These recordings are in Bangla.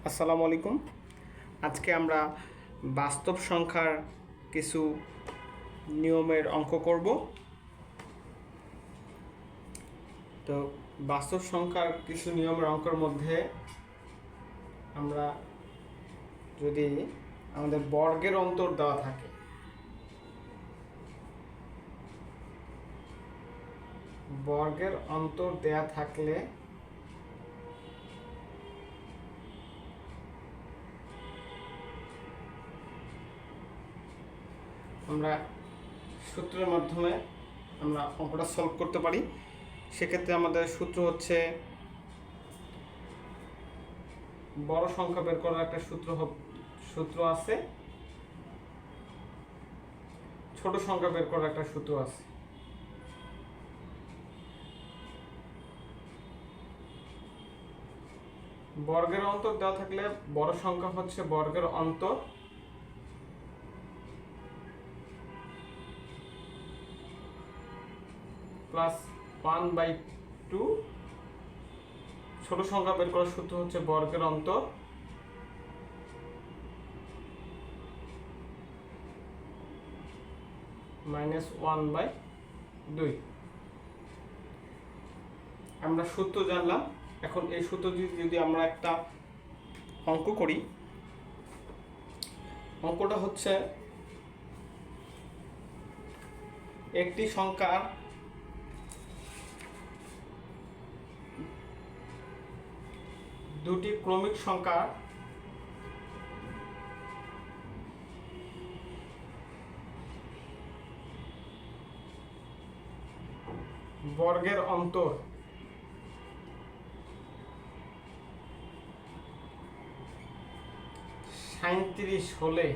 আসসালামু আলাইকুম। আজকে আমরা বাস্তব সংখ্যার কিছু নিয়মের অঙ্ক করব। তো বাস্তব সংখ্যার কিছু নিয়মের অঙ্কের মধ্যে আমরা যদি আমাদের বর্গের অন্তর দেওয়া থাকে, বর্গের অন্তর দেয়া থাকলে আমরা সূত্রের মাধ্যমে আমরা অঙ্কটা সলভ করতে পারি। সেক্ষেত্রে আমাদের সূত্র হচ্ছে বড় সংখ্যা বের করার একটা সূত্র আছে, ছোট সংখ্যা বের করার একটা সূত্র আছে। বর্গের অন্তর দেওয়া থাকলে বড় সংখ্যা হচ্ছে বর্গের অন্তর প্লাস 1/2। ছোট সংখ্যা বের করার সূত্র হচ্ছে বর্গের অন্তর -1/2। আমরা সূত্র জানলাম। এখন এই সূত্র যদি আমরা একটা অঙ্ক করি, অঙ্কটা হচ্ছে একটি সংখ্যার দুটি ক্রমিক সংখ্যা বর্গের অন্তর -37 হলে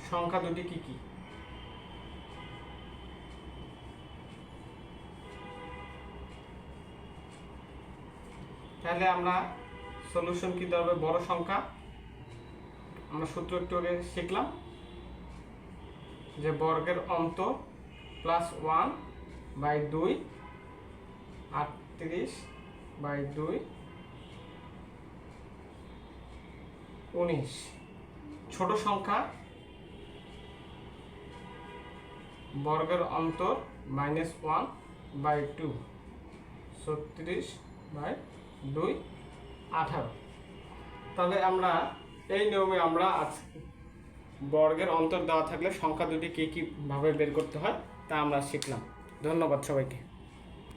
সংখ্যা দুটি কি কি? তাহলে আমরা সলিউশন কি দেওয়া হবে? বড় সংখ্যা আমরা সূত্র একটু আগে শিখলাম যে বর্গের অন্তর +1/2 38/2 19। ছোট সংখ্যা বর্গের অন্তর -1/2 36/2 18। তাহলে আমরা এই নিয়মে আমরা বর্গের অন্তর দেওয়া থাকলে সংখ্যা দুটি কী কীভাবে বের করতে হয় তা আমরা শিখলাম। ধন্যবাদ সবাইকে।